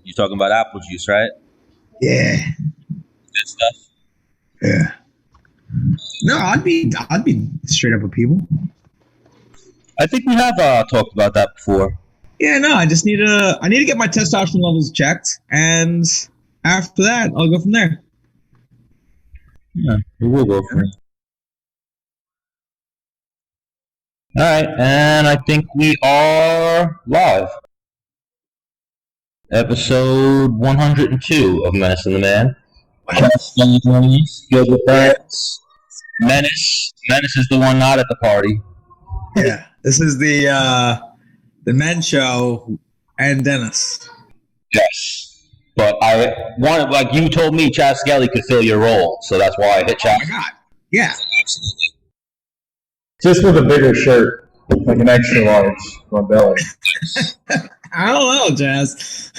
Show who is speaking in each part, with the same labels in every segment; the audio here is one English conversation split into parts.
Speaker 1: You talking about apple juice, right?
Speaker 2: Yeah.
Speaker 1: Good stuff.
Speaker 2: Yeah. No, I'd be straight up with people.
Speaker 1: I think we have talked about that before.
Speaker 2: Yeah, no, I need to get my testosterone levels checked, and after that, I'll go from there.
Speaker 1: Yeah, we will go from there. All right, and I think we are live. Episode 102 of Menace and the Man. Chas Skelly Gilbert Burns. Menace. Menace is the one not at the party.
Speaker 2: Yeah, this is the men's show and Dennis.
Speaker 1: Yes, but I wanted, like you told me, Chas Skelly could fill your role, so that's why I hit Chas.
Speaker 2: Oh my god! Yeah,
Speaker 1: Absolutely.
Speaker 3: Just with a bigger shirt, like an extra large on belly.
Speaker 2: I don't know, Chas.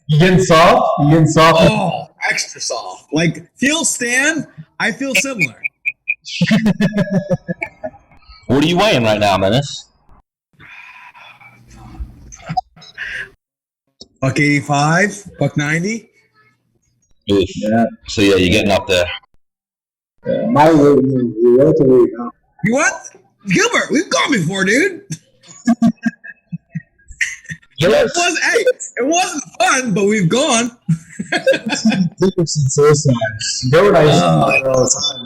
Speaker 3: You getting soft?
Speaker 2: Oh, extra soft. Like, feel Stan? I feel similar.
Speaker 1: What are you weighing right now, Menace?
Speaker 2: Buck 85, buck 90.
Speaker 1: Oof.
Speaker 3: Yeah.
Speaker 1: So yeah, you're getting up there.
Speaker 3: Yeah. My weight is welterweight now.
Speaker 2: You what? Gilbert, we've gone before, dude. It wasn't fun, but we've gone.
Speaker 3: Dickerson suicides. Gilbert, I used to do all the time.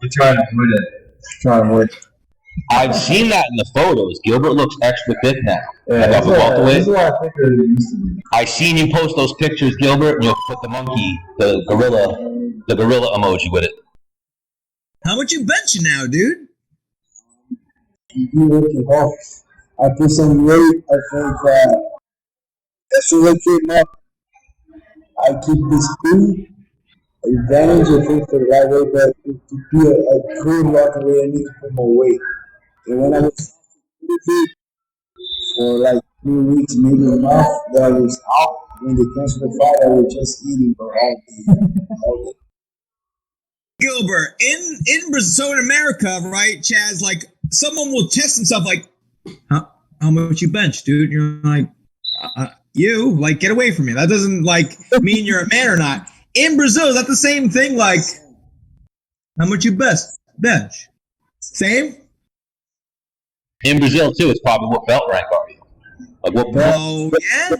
Speaker 3: We're trying to avoid it.
Speaker 1: I've seen that in the photos. Gilbert looks extra thick now.
Speaker 3: Yeah,
Speaker 1: Like
Speaker 3: he's a lot thicker than he used to be.
Speaker 1: I seen you post those pictures, Gilbert, and you'll put the monkey, the gorilla emoji with it.
Speaker 2: How much you benching now, dude?
Speaker 3: You working hard. I put some weight. I think that's what came up. I keep this speed. Advantage, I think, for the right way, but to be a good welterweight, I need to put more weight. And when I was for like 3 weeks, maybe a month, that I was out. When they canceled the fight, I was just eating for all day.
Speaker 2: Gilbert, in Brazil, so in America, right, Chaz, like, someone will test himself, like, how much you bench, dude? You're like, you, like, get away from me. That doesn't, like, mean you're a man or not. In Brazil, is that the same thing? Like, how much you bench? Same?
Speaker 1: In Brazil, too, it's probably what belt rank are you? Like, what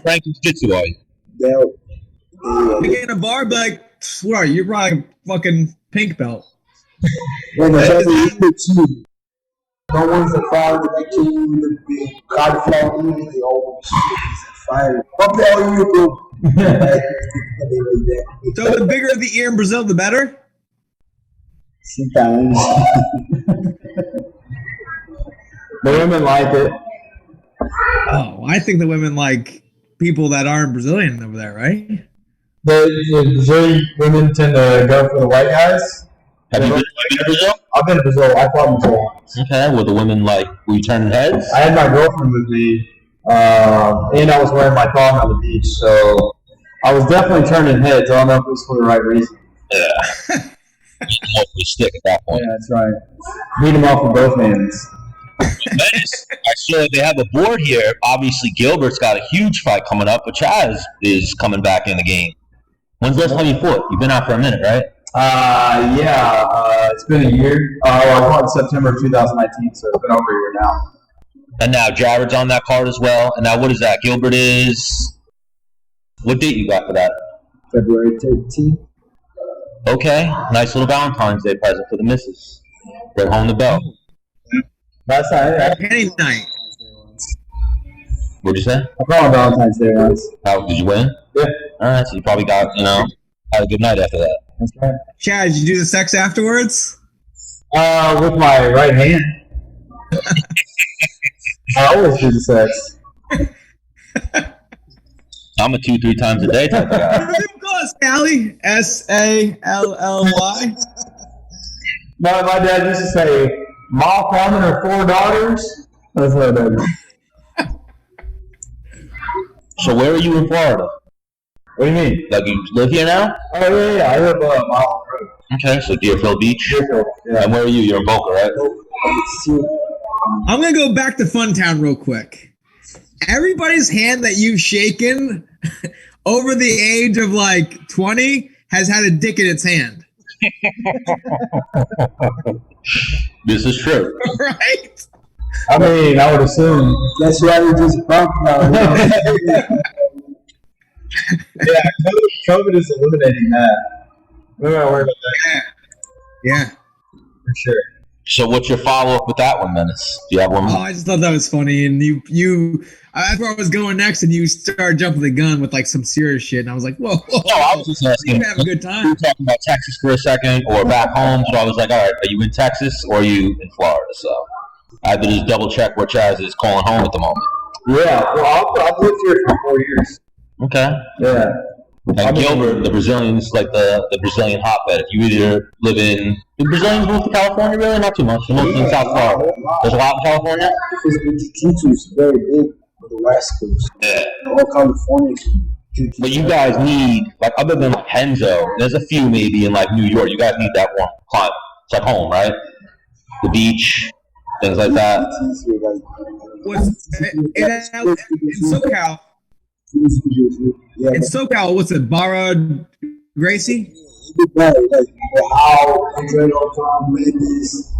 Speaker 1: rank in jiu-jitsu are you?
Speaker 2: You get in a bar, be like, what are you? You're probably fucking pink belt.
Speaker 3: When the you, no one's the crowd that came with the cauliflower eating, they always fire. What the hell are you doing?
Speaker 2: So the bigger the ear in Brazil, the better?
Speaker 3: Sometimes. The women like it.
Speaker 2: Oh, I think the women like people that aren't Brazilian over there, right?
Speaker 3: The Brazilian women tend to go for the white guys.
Speaker 1: Have you been to Brazil?
Speaker 3: I've been to Brazil. I fought in Brazil.
Speaker 1: Okay, were the women like, were you turning heads?
Speaker 3: I had my girlfriend with me, and I was wearing my thong on the beach, so I was definitely turning heads. I don't know if it was for the right reason.
Speaker 1: Yeah. Off the stick at that point.
Speaker 3: Yeah, that's right. Beat them off with both hands.
Speaker 1: Menace, I saw they have a board here. Obviously, Gilbert's got a huge fight coming up, but Chaz is coming back in the game. When's the last time you fought? You've been out for a minute, right?
Speaker 3: It's been a year. I fought in September of 2019, so it's been over a year now.
Speaker 1: And now Jared's on that card as well. And now what is that? Gilbert is... What date you got for that?
Speaker 3: February 13th.
Speaker 1: Okay. Nice little Valentine's Day present for the missus. Bring home the belt.
Speaker 3: That's not
Speaker 2: Penny night.
Speaker 1: What'd you say?
Speaker 3: I fought on Valentine's Day once.
Speaker 1: How, did you win?
Speaker 3: Yeah.
Speaker 1: Alright, so you probably got, had a good night after that.
Speaker 3: That's right.
Speaker 2: Chad, did you do the sex afterwards?
Speaker 3: With my right hand. I always do the sex.
Speaker 1: I'm a 2-3 times a day type of guy.
Speaker 2: What do you call it, Sally? S-A-L-L-Y?
Speaker 3: No, my dad used to say, Ma Carmen her 4 daughters. That's what I did.
Speaker 1: So where are you in Florida?
Speaker 3: What do you mean?
Speaker 1: Like you live here now?
Speaker 3: Oh, yeah. I live a mile from the road.
Speaker 1: Okay, so Deerfield Beach.
Speaker 3: Deerfield, yeah.
Speaker 1: And where are you? You're in Boca, right?
Speaker 2: I'm going to go back to Funtown real quick. everybody's hand that you've shaken over the age of like 20 has had a dick in its hand.
Speaker 1: This is true.
Speaker 2: Right?
Speaker 4: I mean, I would assume.
Speaker 3: That's why we just bumped now.
Speaker 4: Yeah, COVID is eliminating that. We're not worried about that.
Speaker 2: Yeah.
Speaker 4: For sure.
Speaker 1: So what's your follow-up with that one, Menace? Do you have one
Speaker 2: Oh,
Speaker 1: more?
Speaker 2: I just thought that was funny. And that's where I was going next, and you started jumping the gun with like some serious shit. And I was like, whoa.
Speaker 1: No, I was just asking.
Speaker 2: You have a good
Speaker 1: We
Speaker 2: time.
Speaker 1: were talking about Texas for a second or back home. So I was like, all right, are you in Texas or are you in Florida? So I had to just double check where Chaz is calling home at the moment.
Speaker 4: Yeah, well, I've lived here for 4 years.
Speaker 1: Okay.
Speaker 4: Yeah.
Speaker 1: And Gilbert, the Brazilian, is like the Brazilian hotbed. If you either live in the Brazilians move to California, really not too much. They're mostly in South Florida. There's a lot in California.
Speaker 3: Because the jiu-jitsu is very big on the West Coast.
Speaker 1: Yeah.
Speaker 3: All California. Jiu-jitsu.
Speaker 1: But you guys need, like, other than like Henzo, there's a few maybe in like New York. You guys need that warm climate. It's like home, right? The beach, things like that.
Speaker 3: It's easier, like,
Speaker 2: In SoCal,
Speaker 3: yeah,
Speaker 2: in SoCal, what's it, Barra Gracie?
Speaker 3: like how Adrenaline, Menace,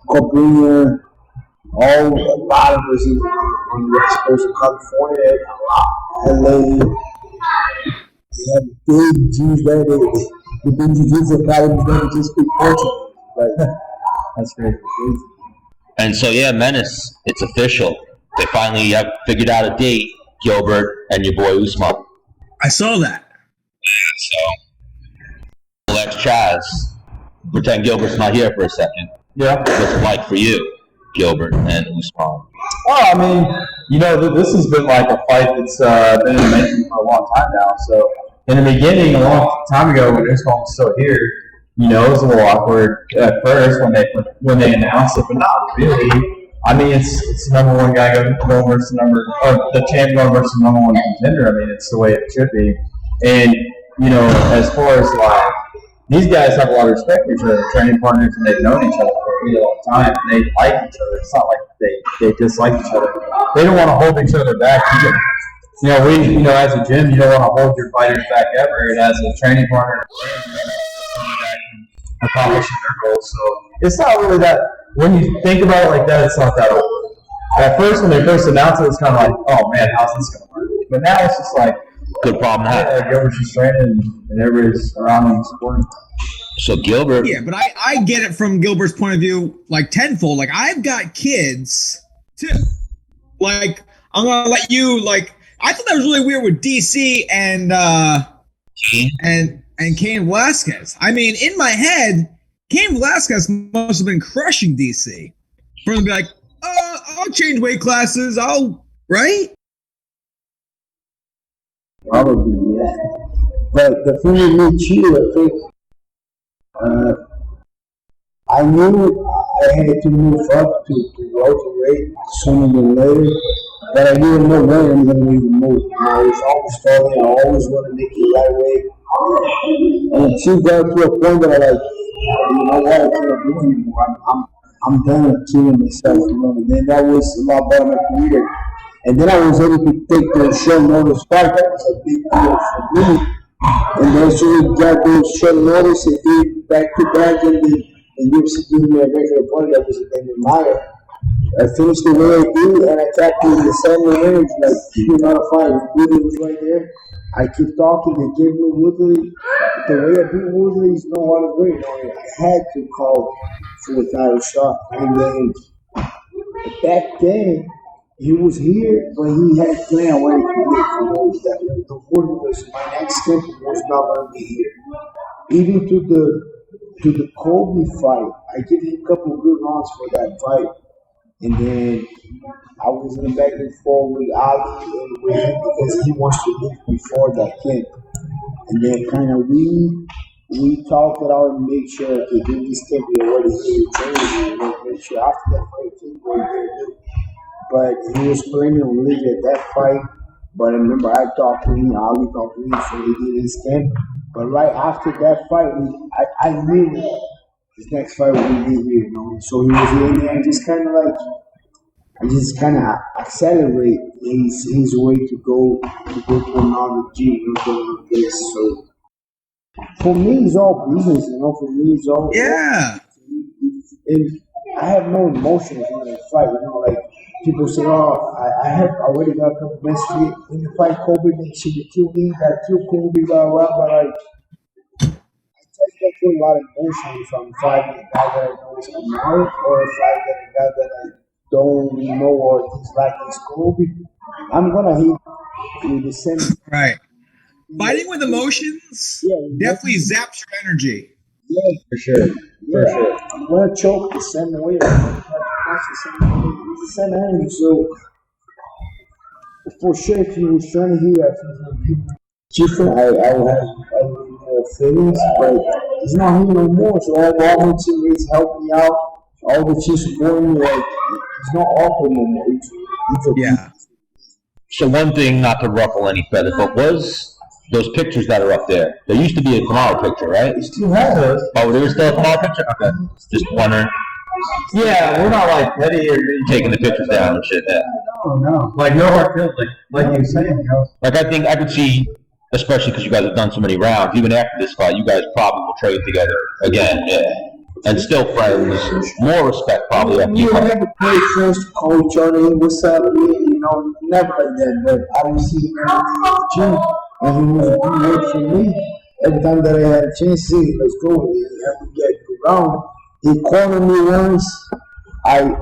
Speaker 3: Cobrinha, all a lot of us on the West Coast of California, a lot. LA, they have big Jews there. The big Jiu-Jitsu academy there just speak Portuguese. Like, that's crazy.
Speaker 1: And so, yeah, Menace, it's official. They finally have figured out a date, Gilbert and your boy Usman.
Speaker 2: I saw that.
Speaker 1: So, Lex Chaz, pretend Gilbert's not here for a second.
Speaker 4: Yeah.
Speaker 1: What's it like for you, Gilbert and Usman?
Speaker 4: Oh, I mean, this has been like a fight that's been in the making for a long time now. So, in the beginning, a long time ago, when Usman was still here, it was a little awkward at first when they announced it, but not really. I mean, it's the number one guy going versus the champ going versus the number one contender. I mean, it's the way it should be. And as far as like these guys have a lot of respect for each other, training partners, and they've known each other for a really long time. And they like each other. It's not like they dislike each other. They don't want to hold each other back. As a gym, you don't want to hold your fighters back ever. And as a training partner, accomplishing their goals. So it's not really that. When you think about it like that, it's not that old. At first, when they first announced it, it's kind of like, oh man, how's this going to work? But now it's just like,
Speaker 1: good problem to have.
Speaker 4: Gilbert's just training and everybody's around him supporting.
Speaker 1: So Gilbert,
Speaker 2: Yeah, but I get it from Gilbert's point of view, like tenfold. Like I've got kids too. Like I'm gonna let you. Like I thought that was really weird with DC and Cain Velasquez. I mean, in my head, Cain Velasquez must have been crushing DC. For them to be like, I'll change weight classes. Right?
Speaker 3: Probably, yeah. But the thing with me, too, I think I knew I had to move up to welterweight sooner than later, but I didn't know when I'm going to even move. I was always struggling. I always want to make it lightweight. And until got to a point that I like, you know what, I can't do anymore. I'm done with killing myself, And then that was a lot better in my career. And then I was able to take the short notice fight. That was a big deal for me. And then so we got those short notice and did back to back and UFC gave me a regular opponent that was a Daniel Meyer. I finished the way I did and I tapped in the same range, like you're not a fight. Woodley was right there. I keep talking, they gave me Woodley. The way I beat Woodley is no other way. I had to call for the title shot. And then back then he was here, but he had planned already for me. The word was my next step was not going to be here. Even to the Colby fight, I gave him a couple of good rounds for that fight. And then I was in the back and forth with Ali and with him because he wants to leave before that camp. And then kind of we talked it out and made sure, okay, this camp be already here training and make sure after that fight, things were going to do. But he was planning on leaving at that fight. But I remember I talked to him, Ali talked to him, so he did his camp. But right after that fight, I knew his next fight would be here, So he was in there and just kind of like, I just kind of accelerate his way to go to another gym, another place. So for me, it's all business, you know. For me, it's all And I have no emotions in the fight, you know. Like people say, "Oh, I have already got a couple matches in the fight. Colby, they should kill me. That kill Colby, blah blah." But like, I don't feel a lot of emotion if I'm fighting a guy that I know is Kamaru or if I get a guy that I don't know or dislike is Colby. I'm gonna hit with the same.
Speaker 2: Right. Fighting with emotions definitely zaps your energy.
Speaker 3: Yeah, for sure. Yeah, for sure. I'm gonna choke the same way. I'm gonna punch the same way. It's the same energy. So for sure, if you was trying to hear different, I will have feelings, but it's not here no more. So all my teammates help me out. All the teams support me. Like it's not awkward no more. It's okay.
Speaker 1: So one thing, not to ruffle any feathers, but was those pictures that are up there? There used to be a Kamaru picture, right?
Speaker 4: You still have those.
Speaker 1: Oh, there is still a Kamaru picture? Okay. Just wondering.
Speaker 4: Yeah, we're not like petty or
Speaker 1: taking the pictures down and shit. Yeah.
Speaker 4: No. Like no hard feelings, like you were saying, you know.
Speaker 1: Like I think I could see, especially because you guys have done so many rounds, even after this fight, you guys probably will trade together again, and still friends. More respect probably.
Speaker 3: We never play first, call each other, hey, what's up, you know, never like that. But I was seeing him at the gym, and he was doing work for me. Every time that I had a chance, hey, let's go, and we get around. He cornered me once. I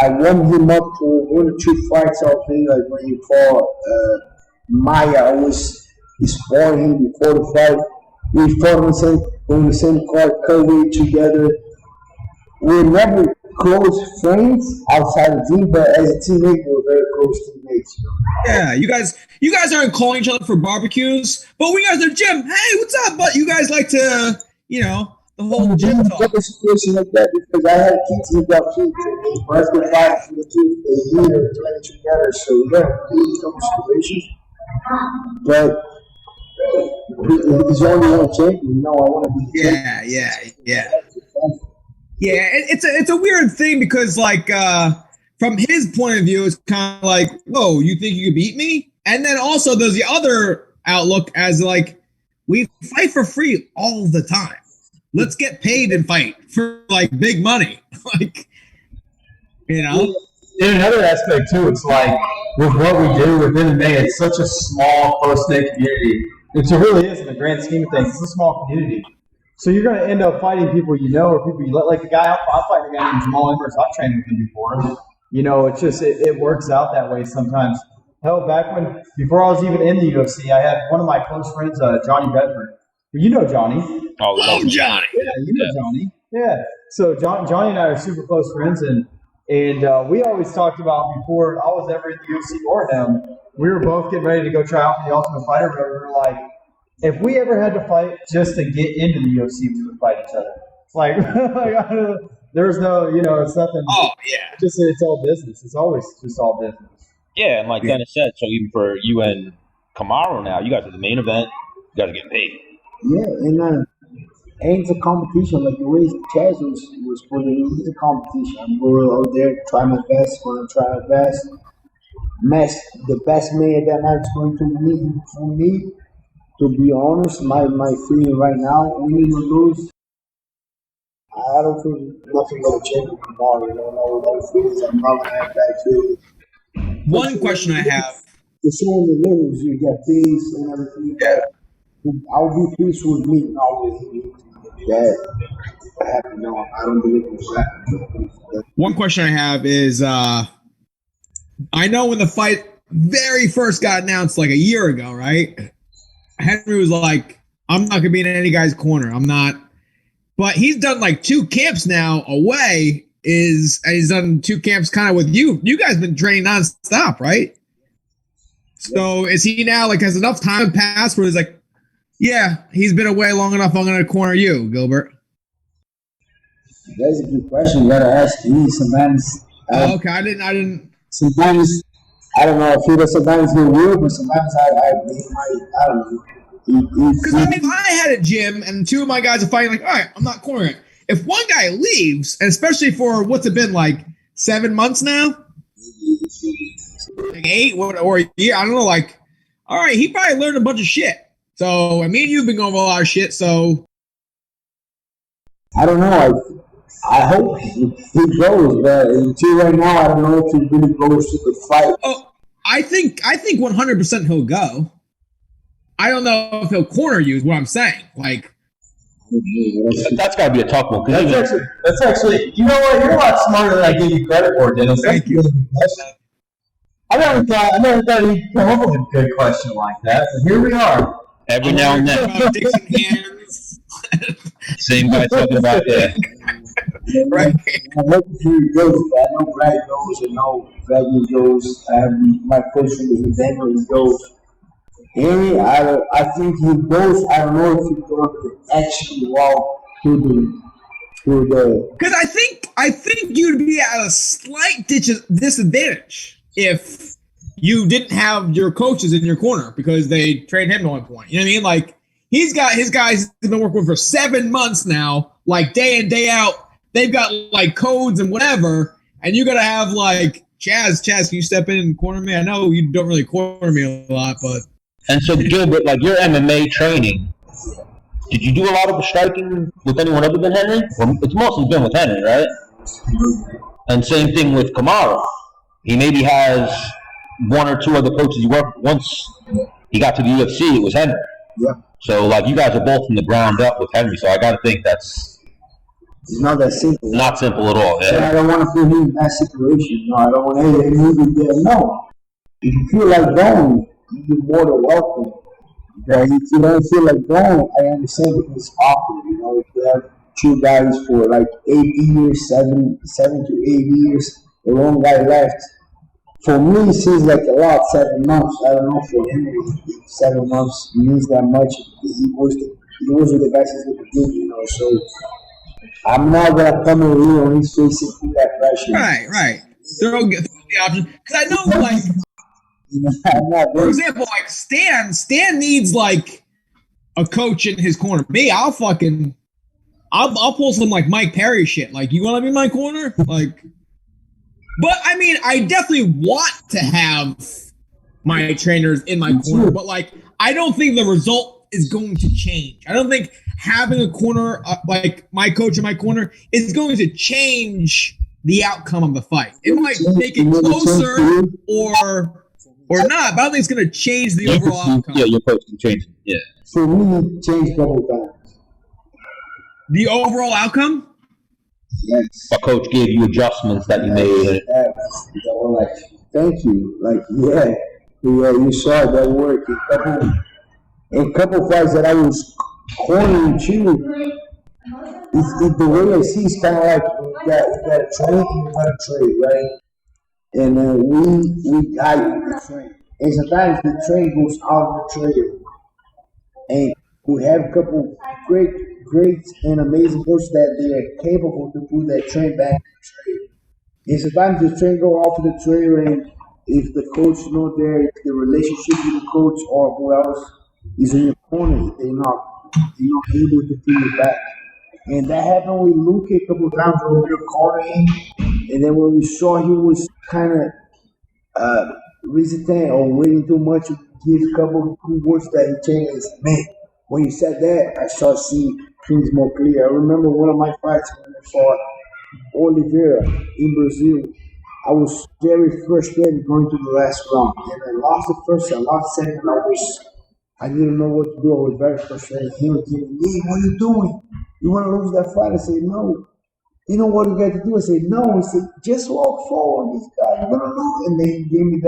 Speaker 3: warmed him up for 1 or 2 fights off me, like when he fought Maya. I was sparring him before the fight. We fought on the same card, Colby together. We're never close friends outside the gym, but as a teammate, we're very close teammates.
Speaker 2: Yeah, you guys aren't calling each other for barbecues, but when you guys are at the gym, hey, what's up? But you guys like to, you know, the whole gym talk.
Speaker 3: A situation like that because I had kids who got kids. And first we fight for the kids, they here playing together. So yeah, these couple situations. But he's only one champion. You know, I want to be.
Speaker 2: Yeah. Yeah, it's a weird thing because like from his point of view, it's kind of like, whoa, you think you could beat me? And then also there's the other outlook as like we fight for free all the time. Let's get paid and fight for like big money, like you know.
Speaker 4: In another aspect too, it's like with what we do with MMA, it's such a small, close-knit community. It really is in the grand scheme of things. It's a small community. So you're going to end up fighting people you know or people you let. Like the guy, I'm fighting a guy named Jamal Embers. I've trained with him before. You know, it's just, it works out that way sometimes. Hell, before I was even in the UFC, I had one of my close friends, Johnny Bedford. You know Johnny.
Speaker 2: Oh, Johnny.
Speaker 4: Yeah, you know Johnny. Yeah. So Johnny and I are super close friends, and we always talked about before I was ever in the UFC or him, we were both getting ready to go try out for the Ultimate Fighter, but we were like, if we ever had to fight just to get into the UFC, we would fight each other. Like there's no, you know, it's nothing.
Speaker 2: Oh, yeah.
Speaker 4: It's all business. It's always just all business.
Speaker 1: Yeah, and like Dennis said, so even for you and Kamaru now, you guys are the main event. You guys are getting paid.
Speaker 3: Yeah, and it's a competition. Like the way Chas was putting it, it's a competition. We're out there trying my best, going to try our best. The best man that night is going to be for me. To be honest, my feeling right now, winning or lose, I don't feel nothing going to change with Kamaru. I don't know what feelings. I'm not going to have bad feelings.
Speaker 2: One question I have.
Speaker 3: The same in the news, you get peace and everything.
Speaker 2: Yeah.
Speaker 3: I'll be peace with me, not with him. That happened. No, I don't believe in that.
Speaker 2: One question I have is, I know when the fight very first got announced like a year ago, right? Henry was like, I'm not going to be in any guy's corner. I'm not. But he's done like 2 camps now away. And he's done 2 camps kind of with you. You guys been training nonstop, right? So is he now like has enough time passed where he's like, yeah, he's been away long enough. I'm going to corner you, Gilbert.
Speaker 3: That's a good question. You got to ask me. Sometimes.
Speaker 2: Okay, I didn't.
Speaker 3: Sometimes. I don't know. I feel that sometimes it's weird, but sometimes I don't know.
Speaker 2: Because I mean, if I had a gym and 2 of my guys are fighting, like, all right, I'm not cornering. If one guy leaves, and especially for what's it been like 7 months now? Like 8 or a year? I don't know. Like, all right, he probably learned a bunch of shit. So, I mean, you've been going over a lot of shit, so.
Speaker 3: I don't know. I hope he goes, but until right now, I don't know if he really goes to the fight.
Speaker 2: Oh, I think 100% he'll go. I don't know if he'll corner you, is what I'm saying. Like,
Speaker 1: that's got to be a tough one.
Speaker 4: That's actually, you know what? You're a lot smarter than I give you credit for, Dennis.
Speaker 2: Thank you.
Speaker 4: I never thought he'd come up with a good question like that, but here we are.
Speaker 1: Every now and then.
Speaker 2: Dicks in hands.
Speaker 1: Same guy talking about that.
Speaker 2: Right.
Speaker 3: I hope he goes, but I know Brad goes, and know Bradley goes. I have my question is Denver goes. Henry, I think he goes. I don't know if he's going to actually walk to the.
Speaker 2: Because I think you'd be at a slight disadvantage if you didn't have your coaches in your corner because they trained him at one point. You know what I mean? Like, he's got his guys he's been working with for 7 months now, like day in, day out. They've got like codes and whatever, and you got to have like Chaz, can you step in and corner me? I know you don't really corner me a lot, but.
Speaker 1: And so, Gilbert, like your MMA training, did you do a lot of striking with anyone other than Henry? Well, it's mostly been with Henry, right? And same thing with Kamaru. He maybe has 1 or 2 other coaches he worked with. Once he got to the UFC, it was Henry.
Speaker 3: Yeah.
Speaker 1: So, like, you guys are both from the ground up with Henry, so I got to think that's
Speaker 3: it's not that simple.
Speaker 1: Not simple at all, yeah.
Speaker 3: And I don't want to put him in that situation. No, I don't want to move there. No. If you feel like going, you're more than welcome. But if you don't feel like going, I understand because it's awkward. You know, if you have 2 guys for like 8 years, 7 to 8 years, the one guy left. For me, it seems like a lot, 7 months. I don't know for him, 7 months means that much. He was with the guys since the beginning, you know, so I'm not going to come in here and he's facing through that pressure.
Speaker 2: Right. Throw the option. Because I know, like, for example, like Stan needs like a coach in his corner. Me, I'll pull some like Mike Perry shit. Like, you want to be in my corner? Like, but I mean, I definitely want to have my trainers in my corner, but like, I don't think the result is going to change. I don't think having a corner, like my coach in my corner, is going to change the outcome of the fight. It might make it closer or not, but I don't think it's going to change the overall outcome.
Speaker 1: Yeah, your coach can change it. Yeah.
Speaker 3: For me, it changed a couple times.
Speaker 2: The overall outcome?
Speaker 3: Yes.
Speaker 1: A coach gave you adjustments that you made.
Speaker 3: Like, thank you. Like, yeah, you saw that work. A couple fights that I was cornering you, it's the way I see it's kind of like you got a train and you got a trade, right? And we guide the train. And sometimes the train goes out of the trail. And we have a couple great and amazing coaches that they are capable to put that train back in the trail. And sometimes the train go off the trail, and if the coach is not there, if the relationship with the coach or who else is in your corner, they're not able to put it back. And that happened with Luke a couple of times when we were cornering him. And then when we saw he was kind of resistant or waiting too much to give a couple of good words that he changed, man, when you said that, I started seeing things more clear. I remember one of my fights when I fought Oliveria in Brazil. I was very frustrated going to the last round. And I lost the first, I lost the second. I didn't know what to do. I was very frustrated. He was telling me, what are you doing? You want to lose that fight? I said, no. You know what you got to do? I said, no. He said, just walk forward. This guy, you're going to lose. And then he gave me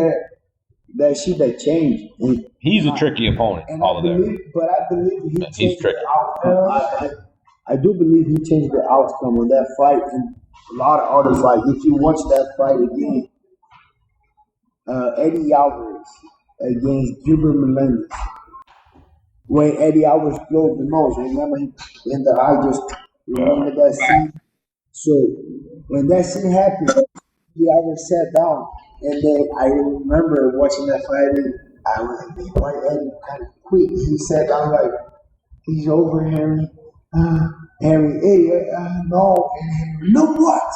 Speaker 3: that shit that changed. And
Speaker 1: he's a tricky opponent, all of that.
Speaker 3: But I believe he changed the outcome. I do believe he changed the outcome of that fight and a lot of other fights. If you watch that fight again, Eddie Alvarez against Gilbert Melendez, when Eddie Alvarez flowed the most, remember him in the eye, just remember that scene? So when that scene happened, Eddie Alvarez sat down, and then I remember watching that fight, and I was like, why Eddie kind of quick? He sat down like, he's over, Henry. Henry, hey, no, and Henry, no what?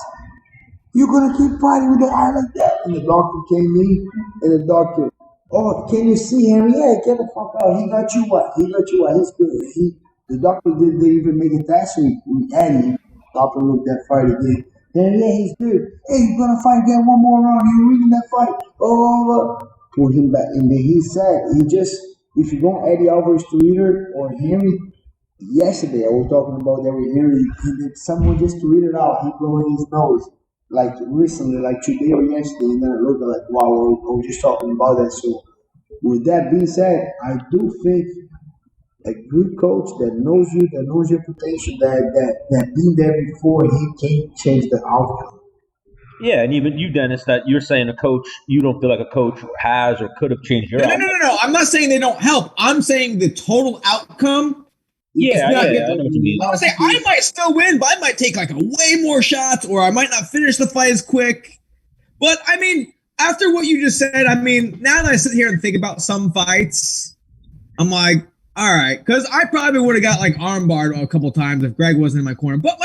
Speaker 3: you're going to keep fighting with the eye like that? And the doctor came in, and the doctor, oh, can you see him? Yeah, get the fuck out. He got you what? He's good. The doctor didn't even make a test with Eddie. Doctor looked at fight again. And yeah, he's good. Hey, you're going to fight again one more round. You're winning that fight. Oh, pull him back. And then he said, if you don't Eddie Alvarez Twitter or Henry, yesterday I was talking about that with Henry, and then someone just tweeted out, he blowing his nose. Like recently, like today or yesterday, and then I looked like, wow, we're just talking about that. So with that being said, I do think a good coach that knows you, that knows your potential, that been there before, he can change the outcome.
Speaker 1: Yeah, and even you, Dennis, that you're saying a coach, you don't feel like a coach has or could have changed your outcome.
Speaker 2: No. I'm not saying they don't help. I'm saying the total outcome.
Speaker 1: Yeah, I know what you mean.
Speaker 2: I would say I might still win, but I might take like a way more shots, or I might not finish the fight as quick. But I mean, after what you just said, I mean, now that I sit here and think about some fights, I'm like, all right, because I probably would have got like armbarred a couple times if Greg wasn't in my corner. But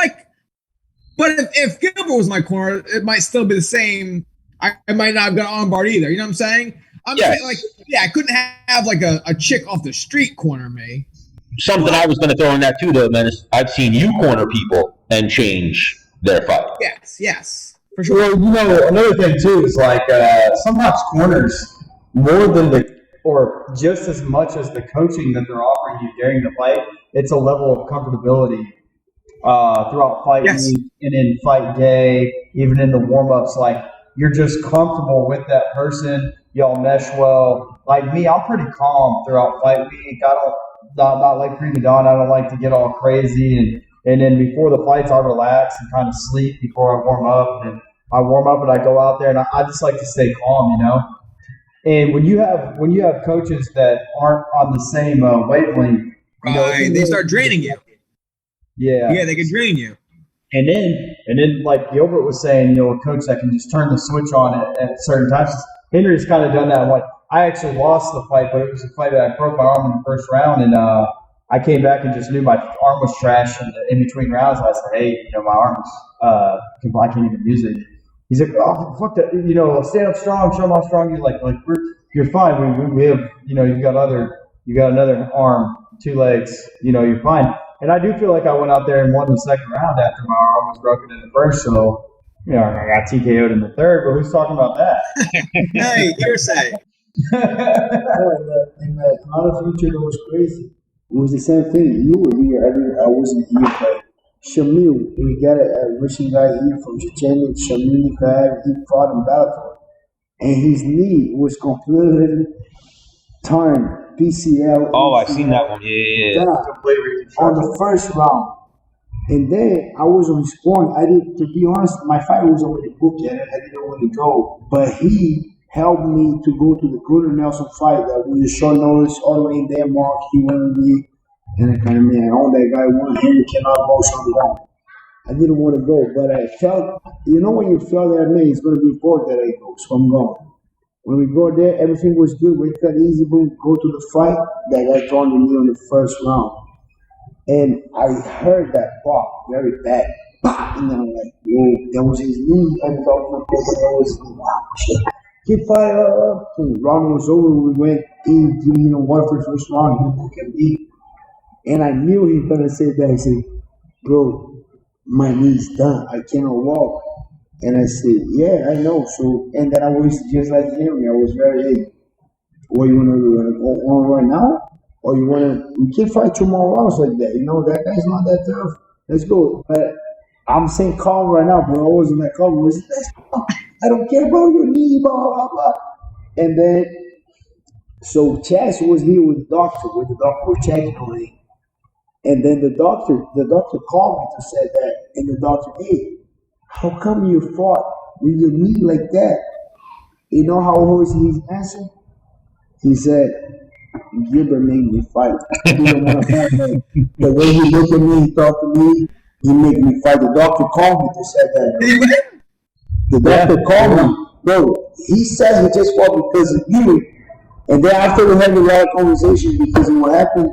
Speaker 2: if Gilbert was in my corner, it might still be the same. I might not have got armbarred either. You know what I'm saying? Saying, like, I couldn't have like a chick off the street corner me.
Speaker 1: Something I was going to throw in that too, though, Menace. I've seen you corner people and change their fight.
Speaker 2: Yes, for sure.
Speaker 4: Well, you know, another thing too is like sometimes corners, more than or just as much as the coaching that they're offering you during the fight, it's a level of comfortability throughout fight week and in fight day, even in the warm-ups. Like, you're just comfortable with that person. Y'all mesh well. Like me, I'm pretty calm throughout fight week. I don't. Not like prima donna. I don't like to get all crazy, and then before the fights, I relax and kind of sleep before I warm up. And I warm up and I go out there, and I just like to stay calm, you know. And when you have coaches that aren't on the same wavelength,
Speaker 2: right? They start draining you. Yeah, they can drain you.
Speaker 4: And then like Gilbert was saying, a coach that can just turn the switch on at certain times. Henry's kind of done that. Like, I actually lost the fight, but it was a fight that I broke my arm in the first round, and I came back and just knew my arm was trash in between rounds. And I said, hey, my arm's I can't even use it. He's like, oh, fuck that, stand up strong, show them how strong you're. Like you're fine. We have, you got another arm, 2 legs, you're fine. And I do feel like I went out there and won the second round after my arm was broken in the first, so. I got TKO'd in the third, but who's talking about that?
Speaker 2: Hey, hearsay.
Speaker 3: In the Honor Future, that was crazy. It was the same thing. You were here. I wasn't here, but Shamil, we got a Russian guy here from Chechnya, Shamil Nikhaev. He fought in Valentine, and his knee was completely turned. PCL.
Speaker 1: Oh, I've seen that one. Yeah.
Speaker 3: On the first round. And then I was on his corner. To be honest, my fight was already booked yet. I didn't want to go. But he helped me to go to the Gunnar Nelson fight that was a short notice all the way in Denmark. He went with me. And I kind of, I own that guy. Henry cannot go something. I didn't want to go. But I felt, when you feel that, man, it's going to be important that I go. So I'm going. When we go there, everything was good. We got easy, boom, go to the fight. That guy turned me on the first round. And I heard that pop very bad. And then I'm like, whoa, that was his knee. I thought that was wow, shit. Keep fighting up. The round was over. We went in, one for the first round. He looked at me. And I knew he was going to say that. He said, bro, my knee's done. I cannot walk. And I said, yeah, I know. So, and then I was just like him. I was very, hey, what you want to do? Go on right now? Or we can't fight 2 more rounds like that. That guy's not that tough. Let's go. But I'm saying calm right now, bro. I wasn't that calm. I don't care about your knee, blah, blah, blah. And then, so Chas was here with the doctor was checking on him. And then the doctor called me to say that. And the doctor, hey, how come you fought with your knee like that? You know how was his answer? He said, Gilbert made me fight. He didn't want to fight me. The way he looked at me, he talked to me, he made me fight. The doctor called me to say that. The doctor called me. Bro, he said he just fought because of you. And then after we had a lot of conversation because of what happened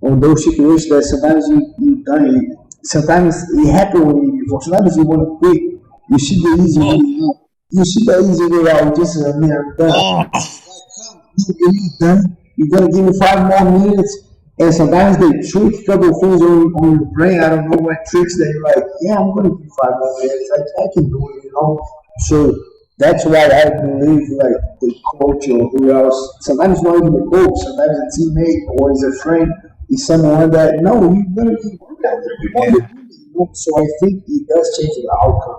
Speaker 3: on those situations that sometimes you done it. Sometimes it happened with me before. Sometimes you want to quit. You see the easy way out. You see the easy way out. Just I'm done. You're done. You're gonna give me 5 more minutes. And sometimes they trick a couple things on your brain. I don't know what tricks they're like. Yeah, I'm gonna give you 5 more minutes. I can do it, So that's why I believe like the coach or who else. Sometimes not even the coach. Sometimes a teammate or is a friend is someone that you're gonna keep working. So I think it does change the outcome.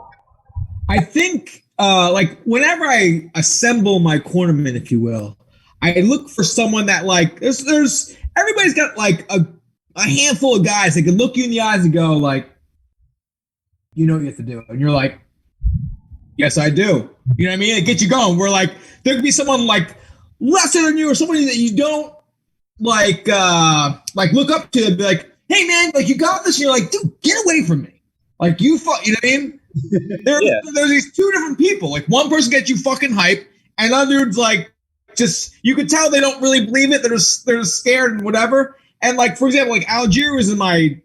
Speaker 2: I think, like, whenever I assemble my cornerman, if you will, I look for someone that, like, there's everybody's got, like, a handful of guys that can look you in the eyes and go, like, you know what you have to do. And you're like, yes, I do. You know what I mean? It gets you going. We're like, there could be someone, like, lesser than you or somebody that you don't, like look up to and be like, hey, man, like, you got this. And you're like, dude, get away from me. Like, you know what I mean? There's these 2 different people. Like, one person gets you fucking hype, and other dude's like, just, you could tell they don't really believe it. They're scared and whatever. And, like, for example, like, Algieri was in my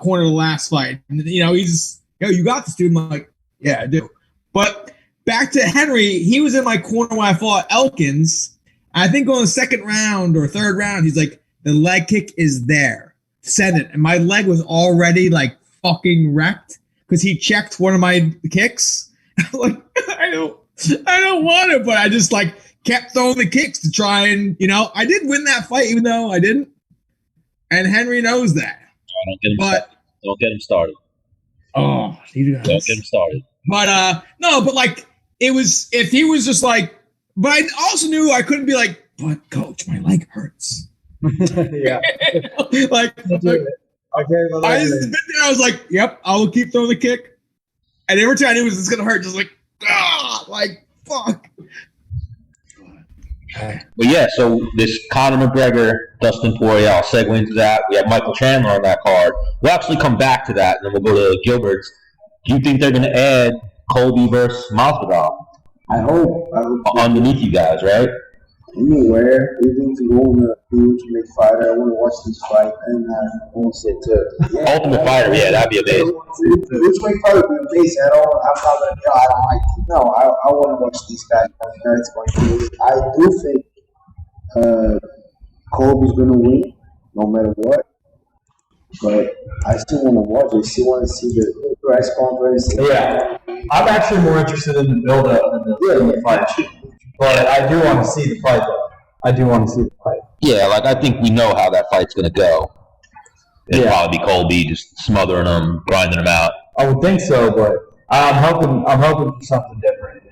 Speaker 2: corner the last fight. And, he's, you got this dude. I'm like, yeah, I do. But back to Henry, he was in my corner when I fought Elkins. I think on the 2nd round or 3rd round, he's like, the leg kick is there. Send it. And my leg was already, like, fucking wrecked because he checked one of my kicks. Like, I don't want it, but I just, like, kept throwing the kicks to try and, I did win that fight even though I didn't. And Henry knows that.
Speaker 1: Don't get him started.
Speaker 2: Oh,
Speaker 1: don't get him started.
Speaker 2: But no, but like it was, if he was just like, but I also knew I couldn't be like, but coach, my leg hurts.
Speaker 4: Yeah.
Speaker 2: like I was like, yep, I will keep throwing the kick. And every time I knew it was gonna hurt, just like, like fuck.
Speaker 1: But yeah, so this Conor McGregor, Dustin Poirier, I'll segue into that. We have Michael Chandler on that card. We'll actually come back to that, and then we'll go to Gilberts. Do you think they're going to add Colby versus Masvidal?
Speaker 3: I hope.
Speaker 1: Underneath you guys, right?
Speaker 3: Anywhere, even to go on the Ultimate Fighter, I want to watch this fight, and I want to say to
Speaker 1: Ultimate Fighter, yeah, that'd be amazing.
Speaker 3: Ultimate Fighter would be amazing. I don't like it. No, I want to watch these guys. I do think Colby's going to win, no matter what. But I still want to watch it. I still want to see the press conference.
Speaker 4: Yeah, I'm actually more interested in the build-up than the fight. But I do want to see the fight, though. I do want to see the fight.
Speaker 1: Yeah, like, I think we know how that fight's going to go. It'll probably be Colby just smothering him, grinding him out.
Speaker 4: I would think so, but I'm hoping for something different,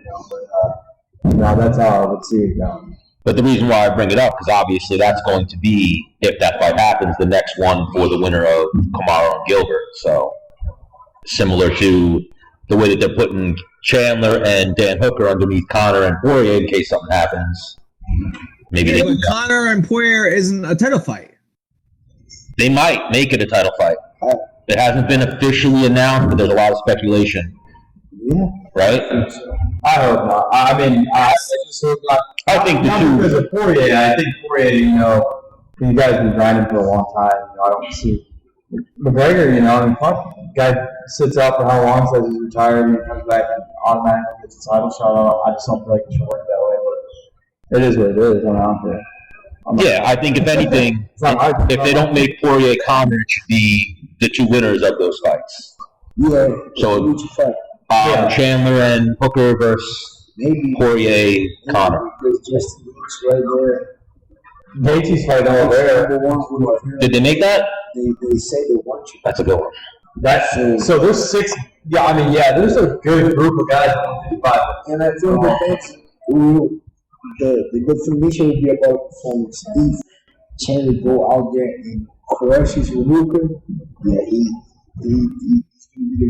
Speaker 4: But that's how I would see it going.
Speaker 1: But the reason why I bring it up, because obviously that's going to be, if that fight happens, the next one for the winner of Kamaru and Gilbert. So, similar to the way that they're putting Chandler and Dan Hooker underneath Conor and Poirier in case something happens. Maybe
Speaker 2: but Conor and Poirier isn't a title fight.
Speaker 1: They might make it a title fight. It hasn't been officially announced, but there's a lot of speculation.
Speaker 3: Yeah.
Speaker 1: Right?
Speaker 4: I hope not. I mean, I just hope not.
Speaker 1: I think the
Speaker 4: two. Because of Poirier, I think Poirier, you guys have been grinding for a long time. I don't see McGregor, fuck, guy sits out for how long, says he's retired, and comes back and automatically gets a title shot. I just don't feel like it should work that way, but it is what it is.
Speaker 1: I think if anything, if they don't make Poirier Conor, it should be the 2 winners of those fights.
Speaker 3: Yeah.
Speaker 1: So Chandler and Hooker versus Poirier Conor.
Speaker 3: Right there.
Speaker 4: Gaethje's fight over there.
Speaker 1: Did they make that?
Speaker 3: They say they want you.
Speaker 1: That's a good one.
Speaker 4: So there's 6. Yeah, there's a good group of guys at 155.
Speaker 3: And I think that's the definition would be about performance. If Chandler go out there and crushes Hooker, he's going to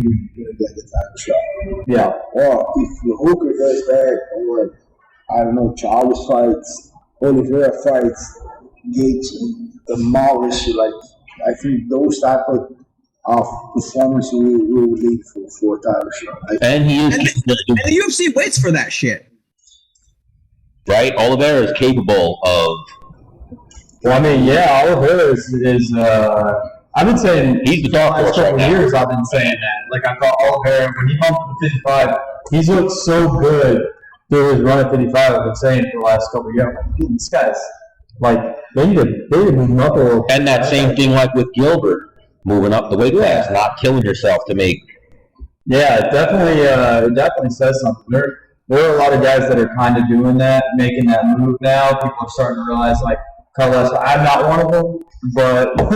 Speaker 3: get the title shot.
Speaker 4: Yeah.
Speaker 3: Or if Hooker does that, or I don't know, Charles fights, Oliveria fights, Gaethje demolish, I think those type of performance will lead for a title shot.
Speaker 1: And
Speaker 2: the UFC waits for that shit.
Speaker 1: Right? Oliveira is capable of.
Speaker 4: Well, Oliveira is I've been saying
Speaker 1: He's the dark horse right now.
Speaker 4: years. I've been saying that. Like I thought Oliveria when he bumped to 55, he's looked so good through his run at 55. I've been saying for the last couple of years, like, this guy's like they need to move him up a little.
Speaker 1: And that same thing like with Gilbert, moving up the weight class, not killing yourself to make.
Speaker 4: Yeah, it definitely says something. There are a lot of guys that are kind of doing that, making that move now. People are starting to realize, like, Carlos, I'm not one of them, but so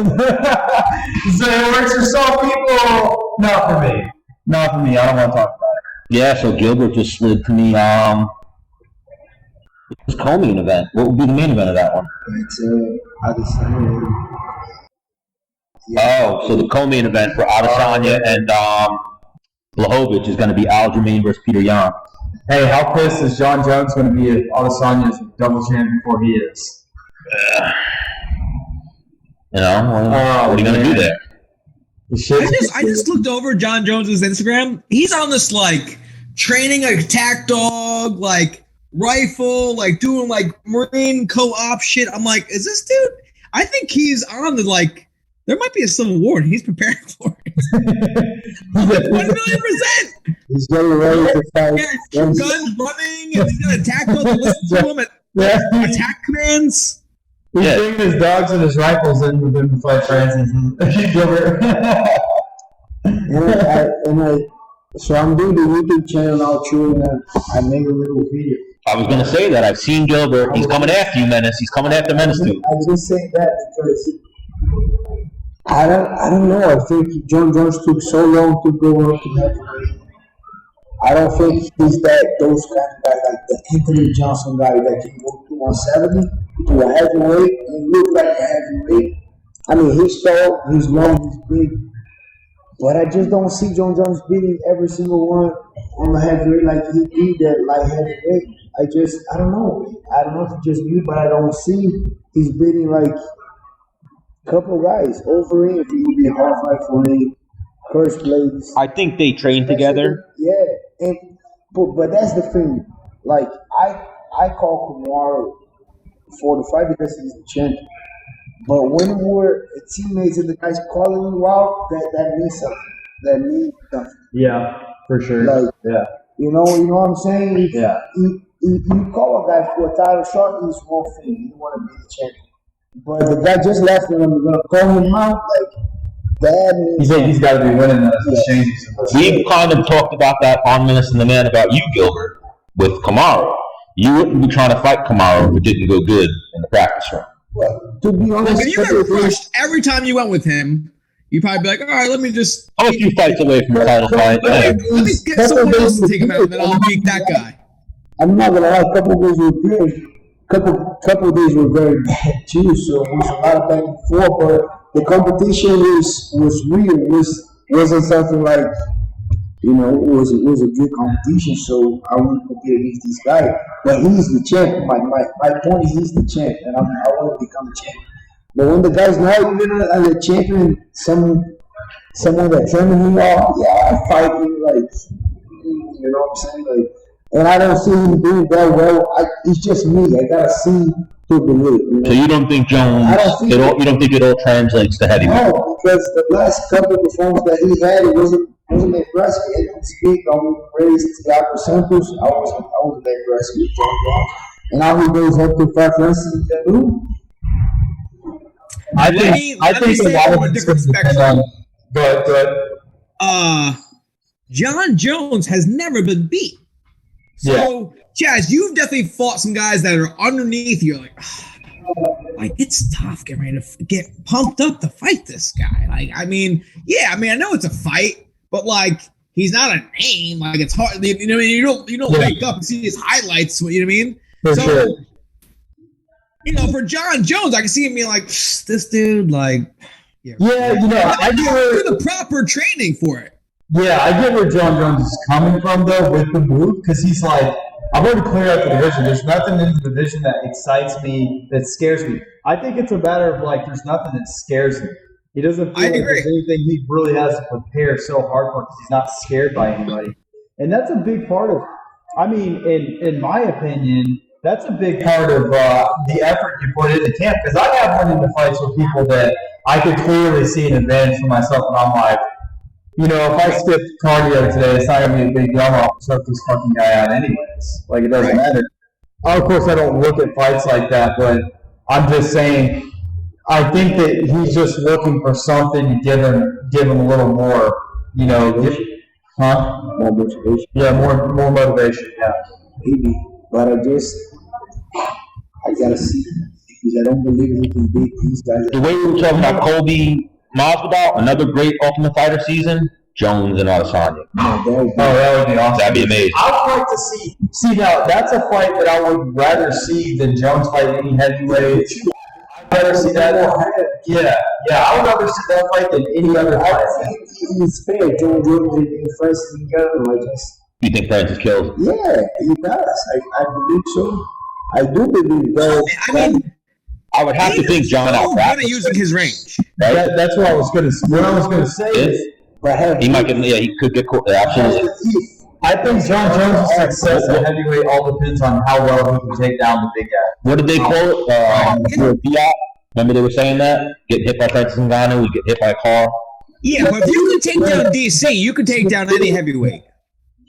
Speaker 4: it works for some people. Not for me. Not for me. I don't want to talk about it.
Speaker 1: Yeah, so Gilbert just slid to me. His co-main event. What would be the main event of that one?
Speaker 3: It's Adesanya.
Speaker 1: Oh, so the co-main event for Adesanya and Blachowicz is going to be Aljamain versus Peter Yan.
Speaker 4: Hey, how pissed is Jon Jones going to be if Adesanya's double champ before he is?
Speaker 1: What are you going to do there?
Speaker 2: I just looked over Jon Jones's Instagram. He's on this like training attack dog, like rifle, like doing like Marine co-op shit. I'm like, is this dude? I think he's on the like. There might be a civil war, and he's preparing for it. 1,000,000%.
Speaker 3: He's getting ready to fight.
Speaker 2: Guns running, and he's gonna attack those and listen to him at attack commands.
Speaker 4: He's bringing his dogs and his rifles in with him to fight Francis Gilbert.
Speaker 3: So I'm doing the YouTube channel now too, and I made a little video.
Speaker 1: I was going to say that. I've seen Gilbert. He's coming after you, Menace. He's coming after Menace too.
Speaker 3: I just say that because I don't know. I think Jon Jones took so long to go up to heavyweight. I don't think he's those kind of guy like the Anthony Johnson guy that can go to 170 to a heavyweight and look like a heavyweight. I mean, he's tall, he's long, he's big, but I just don't see Jon Jones beating every single one on the heavyweight like he did that light heavyweight. I don't know. I don't know if it's just me, but I don't see he's beating like a couple of guys. Overeem, if he would be a hard fight for him. Curse Blades.
Speaker 1: I think they train together.
Speaker 3: Yeah, but that's the thing. Like I call Kamaru for the fight because he's the champion. But when we're teammates and the guys calling you out, that means something. That means something.
Speaker 4: Yeah, for sure.
Speaker 3: Like,
Speaker 4: yeah.
Speaker 3: You know what I'm saying? If you call a guy for a title shot, he's one thing. You want to be the champion. But the guy just left and you're gonna call him out like that means
Speaker 4: he's got to be winning the exchanges.
Speaker 1: We've kind of talked about that on Menace and the Man about you, Gilbert, with Kamaru. You wouldn't be trying to fight Kamaru if it didn't go good in the practice room.
Speaker 3: Well, to be honest,
Speaker 2: if you got crushed every time you went with him, you'd probably be like, all right, let me just.
Speaker 1: I'm a few fights away from a title fight.
Speaker 2: Let me get someone else to take him out, and then I'll beat that guy.
Speaker 3: I'm not gonna lie, a couple of days were good. Couple of days were very bad too. So it was a lot of back and forth, but the competition was real. Wasn't something like, it was a good competition. So I wouldn't compete against this guy, but he's the champ. My point is he's the champ, and I want to become a champ. But when the guy's not even a champion, someone that's training him out, I fight him like, you know what I'm saying, like. And I don't see him doing that well. It's just me. I gotta see to believe.
Speaker 1: So you don't think Jones? You don't think it all translates to heavyweight?
Speaker 3: No, because the last couple of performances that he had, it wasn't impressive. I didn't speak. I was raised Thiago Santos. I wasn't that impressed with Jon Jones. And now he goes up to fight Francis Ngannou.
Speaker 4: I think a lot of it's going to depend on. Go ahead.
Speaker 2: Jon Jones has never been beat. So, Chaz, you've definitely fought some guys that are underneath you. Like it's tough getting ready to get pumped up to fight this guy. I know it's a fight, but like he's not a name. Like it's hard. You don't wake up and see his highlights. You know what I mean? For Jon Jones, I can see him being like, this dude, like,
Speaker 4: I get
Speaker 2: the proper training for it.
Speaker 4: Yeah, I get where Jon Jones is coming from, though, with the move, because he's like, I've already cleared out the division. There's nothing in the division that excites me, that scares me. I think it's a matter of, like, there's nothing that scares him. He doesn't feel like there's anything he really has to prepare so hard for because he's not scared by anybody. And that's a big part of, in my opinion, that's a big part of the effort you put into camp. Because I have run into fights with people that I could clearly see an advantage for myself, and I'm like, you know, if I skip cardio today, it's not going to be a big deal. I'll choke this fucking guy out anyways. Like, it doesn't matter. Of course, I don't look at fights like that, but I'm just saying, I think that he's just looking for something to give him a little more, you know,
Speaker 3: more motivation.
Speaker 4: Yeah, more motivation, yeah.
Speaker 3: Maybe, but I gotta see, because I don't believe he can beat these guys.
Speaker 1: The way we were talking about Colby, Masvidal, another great Ultimate Fighter season, Jones and Adesanya.
Speaker 3: That would
Speaker 4: be awesome.
Speaker 1: That'd be amazing.
Speaker 4: I would like to see. See, now that's a fight that I would rather see than Jones fight any heavyweight. I'd rather see that. Yeah, I would rather see that fight than any other fight.
Speaker 3: I think it's fair. Jon Jones in Francis Ngannou.
Speaker 1: You think Francis kills?
Speaker 3: Yeah, he does. I believe so. I do believe that.
Speaker 2: I mean,
Speaker 1: I would have to think John out.
Speaker 2: Good at using his range.
Speaker 1: Right?
Speaker 4: That's what I was going to. What I was going to say is,
Speaker 1: he might get. Yeah, he could get caught. Absolutely.
Speaker 4: I think Jon Jones' success at heavyweight all depends on how well he can take down the big guy.
Speaker 1: What did they call it? Fiat. Remember they were saying that? Get hit by Francis Ngannou, you get hit by a car.
Speaker 2: Yeah, but if you can take down DC, you can take down any heavyweight.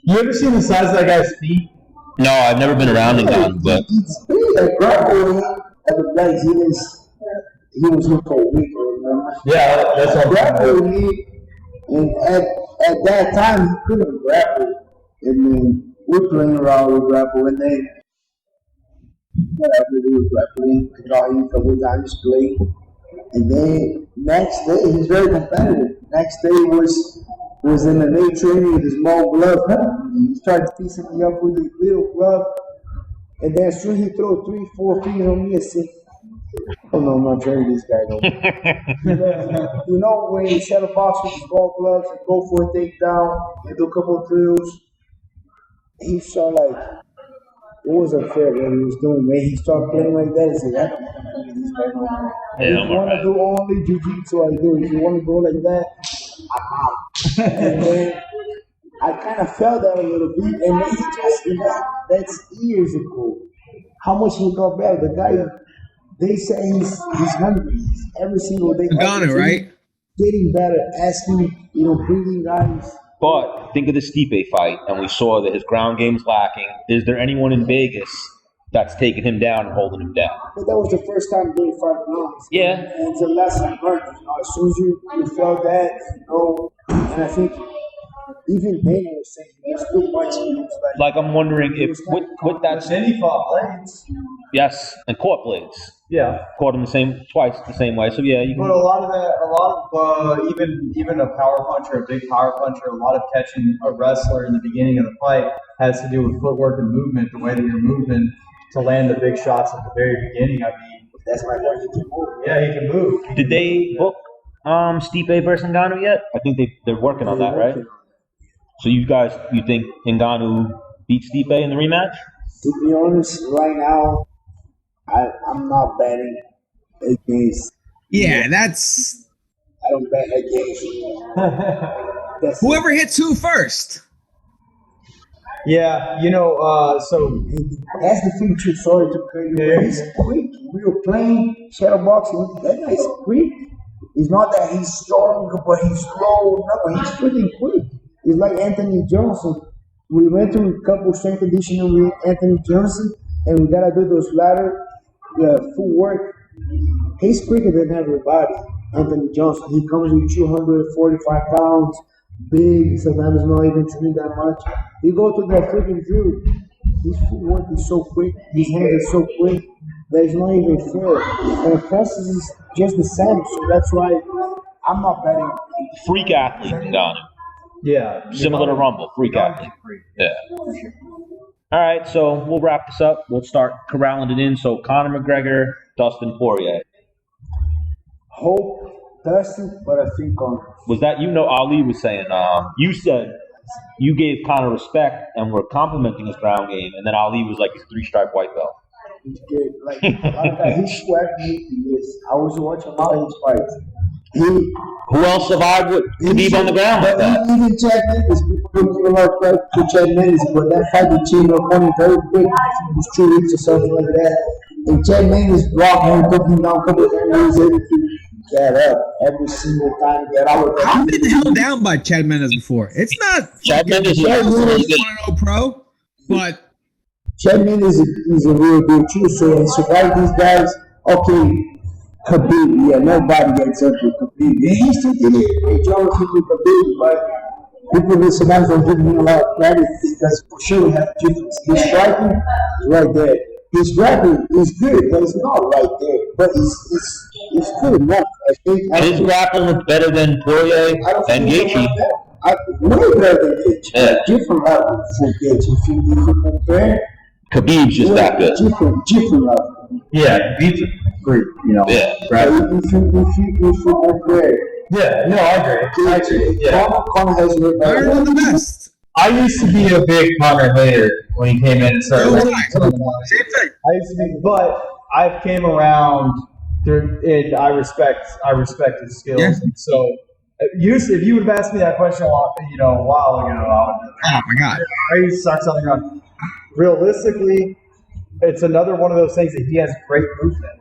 Speaker 4: You ever seen the size of that guy's feet?
Speaker 1: No, I've never been around Ngannou, but
Speaker 3: it's big. Like grappling at the back, he was here for a week, remember?
Speaker 4: Yeah, that's what
Speaker 3: grappling. And at that time, he couldn't grapple. And then we're playing around with grapple, and then whatever we were grappling, drawing a couple times play. And then next day, he's very competitive. Next day was MMA training with a small glove. He started piecing me up with a little glove. And then as soon as he threw 3-4 fingers on me, I said, oh no, I'm not training this guy no more. You know, when you shadow box with small gloves and go for a takedown and do a couple of drills, he saw like, it was unfair what he was doing. When he started playing like that, he said, I don't want to do this guy no more. If you want to do only jiu-jitsu, I do. If you want to go like that, I'm out. And then I kind of felt that a little bit, and then he just, that's years ago. How much he got better? The guy, they say he's hungry. Every single day.
Speaker 2: Ngannou, right?
Speaker 3: Getting better, asking, bringing guys.
Speaker 1: But think of the Stipe fight, and we saw that his ground game's lacking. Is there anyone in Vegas that's taking him down and holding him down?
Speaker 3: But that was the first time doing 5 rounds.
Speaker 1: Yeah.
Speaker 3: And it's a lesson learned. As soon as you felt that, and I think even Dana was saying there's too much.
Speaker 1: Like I'm wondering if with that.
Speaker 4: Then he fought Blades.
Speaker 1: Yes, and caught Blades.
Speaker 4: Yeah,
Speaker 1: caught him twice the same way. So yeah, you can.
Speaker 4: But a lot of even a power puncher, a big power puncher, a lot of catching a wrestler in the beginning of the fight has to do with footwork and movement, the way that you're moving to land the big shots at the very beginning. I mean,
Speaker 3: that's my point. He can move.
Speaker 4: Yeah, he can move.
Speaker 1: Did they book Stipe versus Ngannou yet? I think they're working on that, right? So you think Ngannou beats Stipe in the rematch?
Speaker 3: To be honest, right now, I'm not betting against.
Speaker 2: Yeah, that's.
Speaker 3: I don't bet against.
Speaker 2: Whoever hits who first.
Speaker 4: Yeah, so
Speaker 3: that's the thing too. Sorry to cut you.
Speaker 4: Yeah.
Speaker 3: He's quick. We were playing shadow boxing. That guy's quick. It's not that he's strong, but he's slow. No, he's freaking quick. It's like Anthony Johnson. We went to a couple strength conditioning with Anthony Johnson, and we gotta do those ladder full work. He's quicker than everybody. Anthony Johnson. He comes with 245 pounds, big. Sometimes not even to me that much. You go to that freaking drill. His footwork is so quick. His hands are so quick that it's not even fair. And Francis is just the same. So that's why I'm not betting.
Speaker 1: Freak athlete, Ngannou.
Speaker 4: Yeah.
Speaker 1: Similar to Rumble, freak athlete. Yeah. All right, so we'll wrap this up. We'll start corralling it in. So Conor McGregor, Dustin Poirier.
Speaker 3: Hope Dustin, but I think Conor.
Speaker 1: Was that Ali was saying? You said you gave Conor respect and were complimenting his ground game, and then Ali was like he's a 3-stripe white belt.
Speaker 3: He's good. Like he swept me. Yes, I was watching all his fights.
Speaker 1: Who else survived with Khabib on the ground like that?
Speaker 3: Even Chad Mendes, people don't give a lot of credit to Chad Mendes, but that fight with Chino opponent very quick. It was 2 weeks or something like that. And Chad Mendes blocked him, took him down a couple of times, get up every single time. Get out.
Speaker 2: I've been held down by Chad Mendes before. It's not
Speaker 1: Chad Mendes is
Speaker 2: a
Speaker 1: really good.
Speaker 2: 1-0 pro, but
Speaker 3: Chad Mendes is a real dude too. So he survived these guys. Okay, Khabib, yeah, nobody gets up with Khabib. Yeah, he still did a great job with Khabib, but people sometimes don't give him a lot of credit because for sure we have difference. His striking is right there. His grappling is good, but it's not right there. But it's good enough. I think
Speaker 1: His grappling was better than Poirier and Gaethje.
Speaker 3: Way better than Gaethje.
Speaker 1: Yeah.
Speaker 3: Different level for Gaethje. If you compare,
Speaker 1: Khabib's just that good.
Speaker 3: Different level.
Speaker 4: Yeah, beats a freak, you know.
Speaker 1: Yeah.
Speaker 3: Right. If you compare.
Speaker 4: Yeah, no, I agree. Yeah.
Speaker 3: Conor has
Speaker 2: better than the best.
Speaker 4: I used to be a big Conor hater when he came in and started.
Speaker 2: Same thing.
Speaker 4: I used to be, but I've came around through, and I respect his skills.
Speaker 2: Yeah.
Speaker 4: And so, if you would have asked me that question, a while ago, I would have been
Speaker 2: Oh my God.
Speaker 4: I used to start something around. Realistically, it's another one of those things that he has great movement.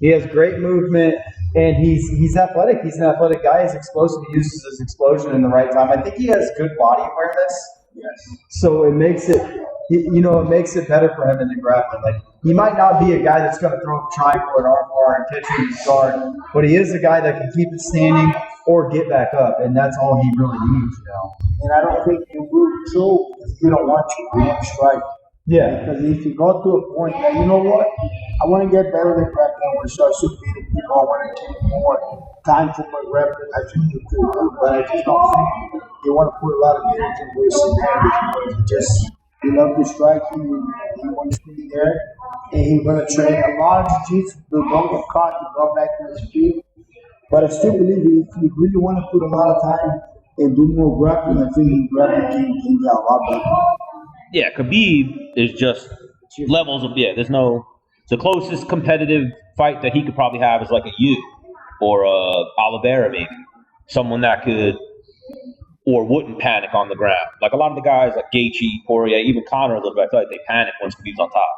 Speaker 4: He has great movement, and he's athletic. He's an athletic guy. He's explosive. He uses his explosion in the right time. I think he has good body awareness.
Speaker 3: Yes.
Speaker 4: So it makes it, it makes it better for him in the grappling. Like, he might not be a guy that's going to throw a triangle or an arm bar and catch you in his guard, but he is a guy that can keep it standing or get back up, and that's all he really needs,
Speaker 3: And I don't think you will throw if you don't want to. You want to strike.
Speaker 4: Yeah.
Speaker 3: Because if you go to a point that, you know what, I want to get better than grappling. I want to start submitting people. I want to give more time for my grappling. I think you could do, but I just don't think you want to put a lot of energy into those scenarios. You love to strike, he wants to be there, and he's going to train a lot of jiu-jitsu to don't get caught, to go back to his feet. But I still believe if you really want to put a lot of time and do more grappling, I think grappling can get a lot better.
Speaker 1: Yeah, Khabib is just levels of, the closest competitive fight that he could probably have is like a you or a Oliveria maybe. Someone that could or wouldn't panic on the ground. Like a lot of the guys like Gaethje, Poirier, even Conor a little bit, I feel like they panic once Khabib's on top.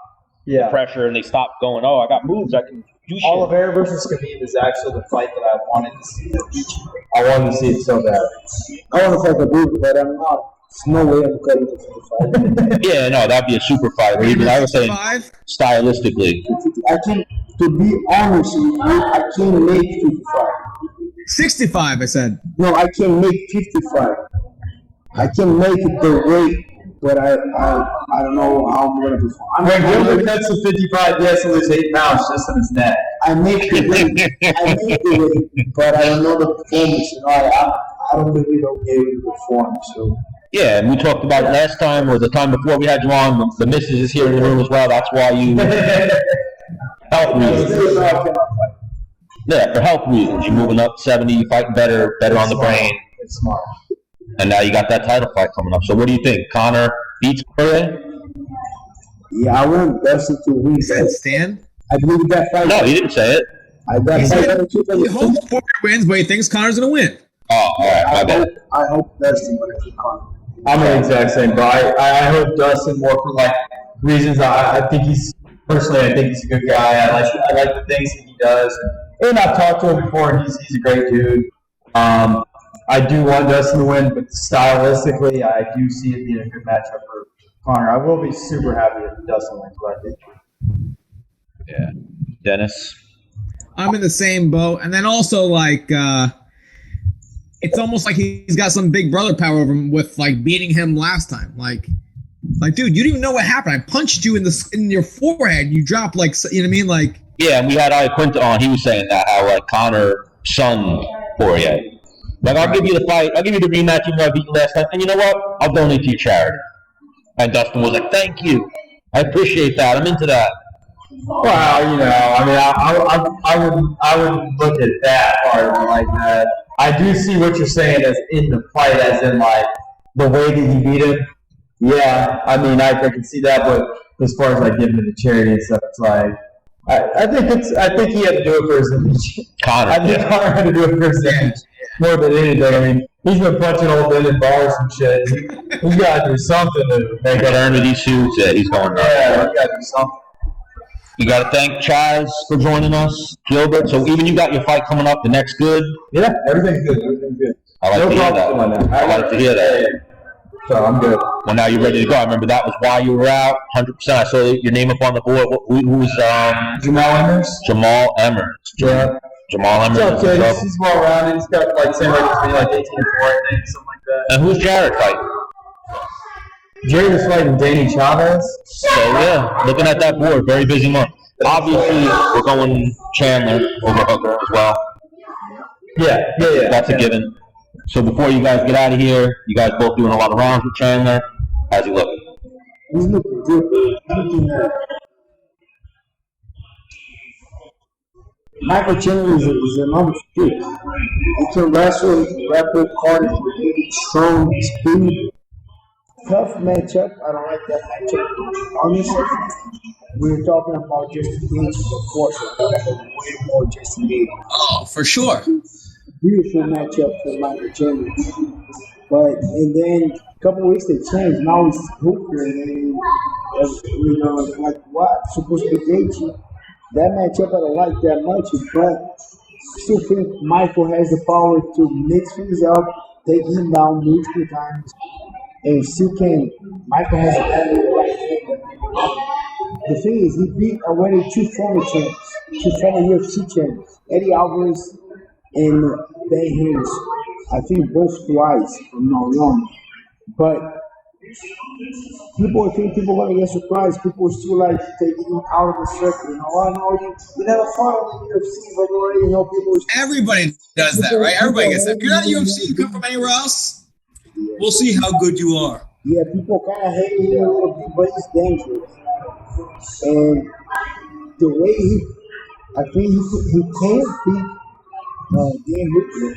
Speaker 4: Yeah.
Speaker 1: The pressure, and they stop going, I got moves, I can do shit.
Speaker 4: Oliveira versus Khabib is actually the fight that I wanted to see. I wanted to see it so bad.
Speaker 3: I want to fight Khabib, but I'm not. There's no way I'm cutting the fight.
Speaker 1: Yeah, no, that'd be a super fight. Or even I was saying stylistically.
Speaker 3: I can, to be honest with you, I can't make 55.
Speaker 2: 65, I said.
Speaker 3: No, I can make 55. I can make it the weight, but I don't know how I'm going to perform.
Speaker 4: When Gilbert cuts to 55, he has to lose 8 pounds just in his neck.
Speaker 3: I make the weight, but I don't know the performance. I don't believe I'll be able to perform. So.
Speaker 1: Yeah, and we talked about it last time or the time before we had you on. The missus is here in the room as well. That's why you health reasons. Yeah, for health reasons. You're moving up 70, you're fighting better on the brain.
Speaker 4: It's smart.
Speaker 1: And now you got that title fight coming up. So what do you think? Conor beats Poirier?
Speaker 3: Yeah, I want Dustin to win.
Speaker 2: He said Stan?
Speaker 3: I believe that fight.
Speaker 1: No, he didn't say it.
Speaker 2: He said he hopes Poirier wins, but he thinks Conor's going to win.
Speaker 1: Oh, all right, my bad.
Speaker 3: I hope Dustin wins for Conor.
Speaker 4: I'm the exact same, but I hope Dustin more for reasons. I think he's I think he's a good guy. I like the things that he does, and I've talked to him before, and he's a great dude. I do want Dustin to win, but stylistically, I do see it being a good matchup for Conor. I will be super happy if Dustin wins, but I think.
Speaker 1: Yeah, Dennis.
Speaker 2: I'm in the same boat, and then also it's almost like he's got some big brother power over him with beating him last time. Like, dude, you didn't even know what happened. I punched you in your forehead. You dropped you know what I mean?
Speaker 1: Yeah, and we had Quinta on. He was saying that how Conor shunned Poirier. I'll give you the fight. I'll give you the rematch even though I beat you last time. And you know what? I'll donate to your charity. And Dustin was like, "Thank you. I appreciate that. I'm into that."
Speaker 4: Well, I would look at that part like that. I do see what you're saying as in the fight, as in the way that he beat him. Yeah, I can see that, but as far as giving it to charity and stuff, it's I think he had to do it for his image.
Speaker 1: Conor
Speaker 4: had to do it for his image more than anything. He's been punching old men in bars and shit. He's got to do something to make
Speaker 1: it earn with these suits. Yeah, he's going.
Speaker 4: Yeah, he's got to do something.
Speaker 1: We got to thank Chas for joining us, Gilbert. So even you got your fight coming up, the next good?
Speaker 4: Yeah, everything's good. Everything's good.
Speaker 1: I like to hear that. I like to hear that.
Speaker 4: So I'm good.
Speaker 1: Well, now you're ready to go. I remember that was why you were out. 100%. I saw your name up on the board. Who was
Speaker 4: Jamal Emmers?
Speaker 1: Jamal Emmers.
Speaker 4: Yeah.
Speaker 1: Jamal Emmers.
Speaker 4: He's well rounded. He's got like same record as me, like 18-4, I think, something like that.
Speaker 1: And who's Jared fighting?
Speaker 4: Jared is fighting Danny Chavez.
Speaker 1: So yeah, looking at that board, very busy month. Obviously, we're going Chandler over Hooker as well.
Speaker 4: Yeah.
Speaker 1: That's a given. So before you guys get out of here, you guys both doing a lot of rounds with Chandler. How's he looking?
Speaker 3: He's looking good. Michael Chandler is another kid. He can wrestle, rapid, hard, strong, speed. Tough matchup. I don't like that matchup. Honestly, we were talking about Justin Gage, of course. Way more Justin Gage.
Speaker 2: Oh, for sure.
Speaker 3: Beautiful matchup for Michael Chandler. And then a couple weeks they changed. Now it's Hooker, and like what? Supposed to be Gaethje. That matchup I don't like that much, but still think Michael has the power to mix things up, take him down multiple times, and still can. Michael has a bad The thing is, he beat already two former champs, two former UFC champs, Eddie Alvarez and Ben Hayes. I think both twice, if I'm not wrong. But people think people are going to get surprised. People still like taking him out of the circle. You never fought in the UFC, but you already know people.
Speaker 2: Everybody does that, right? Everybody gets that. If you're not UFC, you come from anywhere else, we'll see how good you are.
Speaker 3: Yeah, people kind of hate him a little bit, but he's dangerous. And the way I think he can beat Dan Hooker.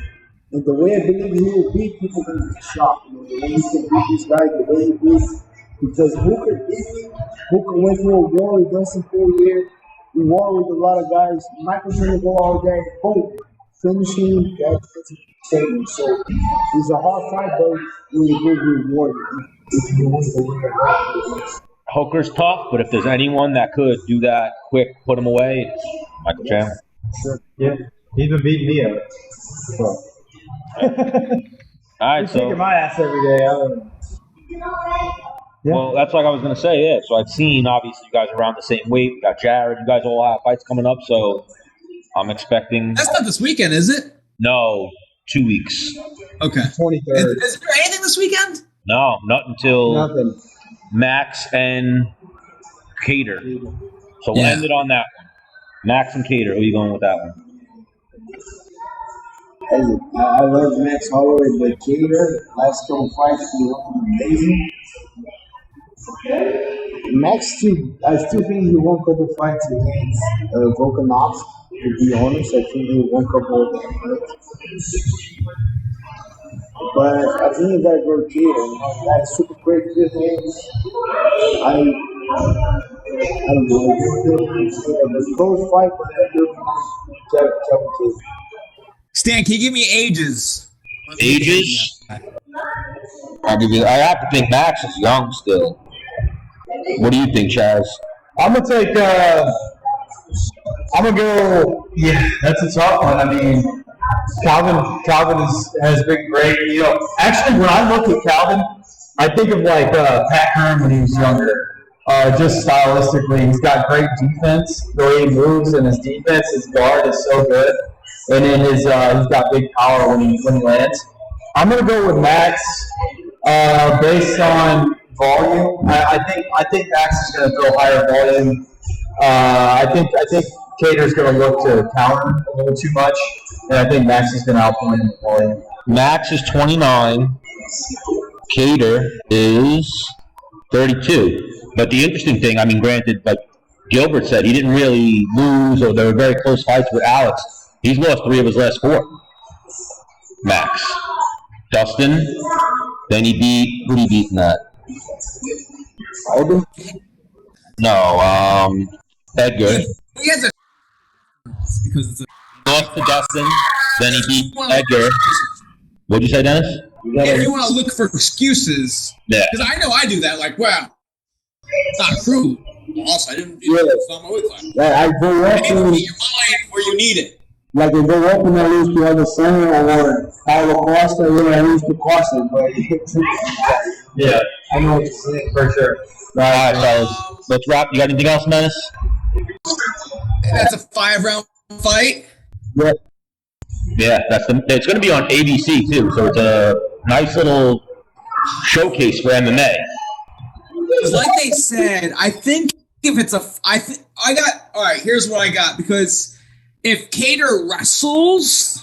Speaker 3: And the way I believe he will beat people are going to be shocked. The way he can beat this guy, the way he beats. Because Hooker beat me. Hooker went through a war with Dustin Poirier. He war with a lot of guys. Michael's going to go out there, boom, finishing. That's a So it's a hard fight, but with a good reward if you want to win.
Speaker 1: Hooker's tough, but if there's anyone that could do that quick, put him away, it's Michael Chandler.
Speaker 4: Sure. Yeah. He's been beating me up. So.
Speaker 1: All right,
Speaker 4: he's kicking my ass every day.
Speaker 1: Yeah. Well, that's like I was going to say, yeah. So I've seen, obviously, you guys are around the same weight. We got Jared. You guys all have fights coming up, so I'm expecting.
Speaker 2: That's not this weekend, is it?
Speaker 1: No, 2 weeks.
Speaker 2: Okay.
Speaker 4: 23rd.
Speaker 2: Is there anything this weekend?
Speaker 1: No, not until
Speaker 3: Nothing.
Speaker 1: Max and Cater. So we'll end it on that one. Max and Cater. Who are you going with that one?
Speaker 3: I love Max Holloway, but Cater, last couple fights, he was amazing. Max, I still think he won a couple fights against Volkanovski, to be honest. I think he won a couple of them. But I think he got to go to Cater. That's super great defense. I don't know. It was a close fight, but I do Kevin Cater.
Speaker 2: Stan, can you give me ages?
Speaker 1: Ages? I'll give you. I have to think Max is young still. What do you think, Chaz?
Speaker 4: I'm gonna take. I'm gonna go. Yeah, that's a tough one. I mean, Calvin has been great. Actually, when I look at Calvin, I think of like Pat Hearn when he was younger. Just stylistically, he's got great defense. The way he moves and his defense, his guard is so good. And then he's got big power when he lands. I'm gonna go with Max based on volume. I think Max is gonna throw higher volume. I think Cater's gonna look to counter a little too much, and I think Max is gonna outpoint him with volume.
Speaker 1: Max is 29. Cater is 32. But the interesting thing, I mean, granted, like Gilbert said, he didn't really lose, or there were very close fights with Alex. He's lost 3 of his last 4. Max. Dustin. Then he beat, who did he beat in that? Alden? No, Edgar.
Speaker 2: He has a because it's
Speaker 1: Lost to Dustin. Then he beat Edgar. What'd you say, Dennis?
Speaker 2: if you want to look for excuses,
Speaker 1: Yeah.
Speaker 2: because I know I do that. Like, wow, it's not true. lost. I didn't.
Speaker 3: Yeah.
Speaker 2: It's not my weight class.
Speaker 3: Like I go up
Speaker 2: You need to
Speaker 3: and
Speaker 2: get your mind where you need it.
Speaker 3: like I go up and I lose to Adesanya or Paulo Costa, I lose to Costa, but
Speaker 4: Yeah,
Speaker 3: I know what you're saying.
Speaker 4: for sure.
Speaker 1: All right, fellas. Let's wrap. You got anything else, Menace?
Speaker 2: That's a 5-round fight.
Speaker 3: Yeah.
Speaker 1: Yeah, it's going to be on ABC too, so it's a nice little showcase for MMA.
Speaker 2: Like they said, I think if it's all right, here's what I got, because if Kattar wrestles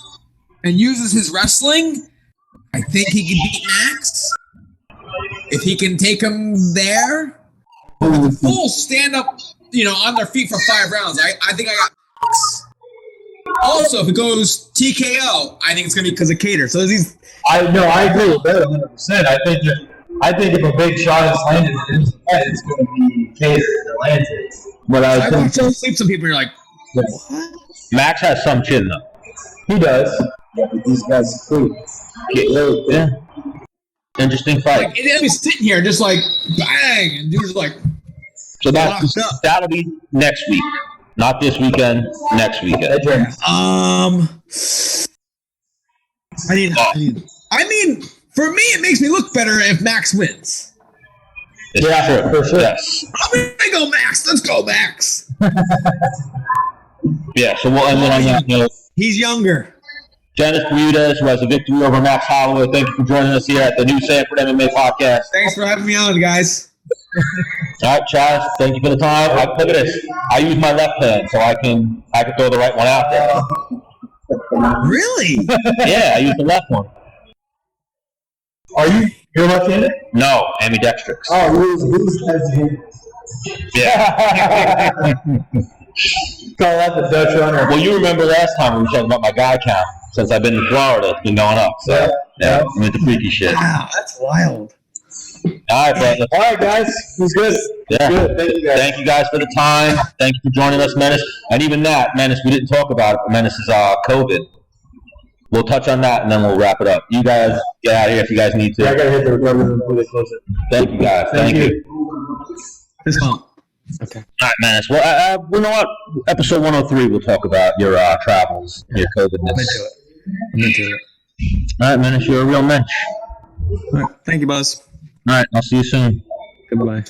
Speaker 2: and uses his wrestling, I think he can beat Max. If he can take him there, with a full stand-up, on their feet for 5 rounds, I think I got Max. Also, if it goes TKO, I think it's going to be because of Kattar. So these...
Speaker 4: I agree with that 100%. I think if a big shot is landed in his head, it's going to be Kattar that lands it. But
Speaker 2: I watch him sleep some people, and you're like, what?
Speaker 1: Max has some chin, though.
Speaker 4: He does.
Speaker 3: Yeah, but these guys are cool.
Speaker 1: Yeah. Interesting fight.
Speaker 2: Like, it'll be sitting here just like, bang, and dude's like...
Speaker 1: So that'll be next week. Not this weekend, next weekend.
Speaker 2: I mean, for me, it makes me look better if Max wins.
Speaker 1: It's true.
Speaker 4: For sure.
Speaker 1: Yes.
Speaker 2: I'm going to go Max. Let's go Max.
Speaker 1: Yeah, so we'll end it on that note.
Speaker 2: He's younger.
Speaker 1: Dennis Bermudez, who has a victory over Max Holloway. Thank you for joining us here at the new Sanford MMA podcast.
Speaker 2: Thanks for having me on, guys.
Speaker 1: All right, Chas, thank you for the time. Look at this. I use my left hand, so I can throw the right one out there.
Speaker 2: Really?
Speaker 1: Yeah, I use the left one.
Speaker 4: Are you're left-handed?
Speaker 1: No, ambidextrous.
Speaker 3: Oh, who's hesitant?
Speaker 1: Yeah.
Speaker 4: Call that the Dutch runner.
Speaker 1: Well, you remember last time we were talking about my guy count. Since I've been to Florida, it's been going up. So, yeah, I'm into freaky shit.
Speaker 2: Wow, that's wild.
Speaker 1: All right, brother.
Speaker 4: All right, guys. It was good.
Speaker 1: Yeah.
Speaker 4: Good. Thank you, guys.
Speaker 1: Thank you guys for the time. Thank you for joining us, Menace. And even that, Menace, we didn't talk about it, but Menace is COVID. We'll touch on that, and then we'll wrap it up. You guys get out of here if you guys need to.
Speaker 4: I got to hit the recovery before they close it.
Speaker 1: Thank you, guys. Thank you.
Speaker 2: Fist bump. Okay.
Speaker 1: All right, Menace. Well, you know what? Episode 103, we'll talk about your travels, your COVIDness.
Speaker 2: I'm into it.
Speaker 1: All right, Menace, you're a real mensch.
Speaker 2: All right. Thank you, Buzz.
Speaker 1: All right, I'll see you soon.
Speaker 2: Goodbye.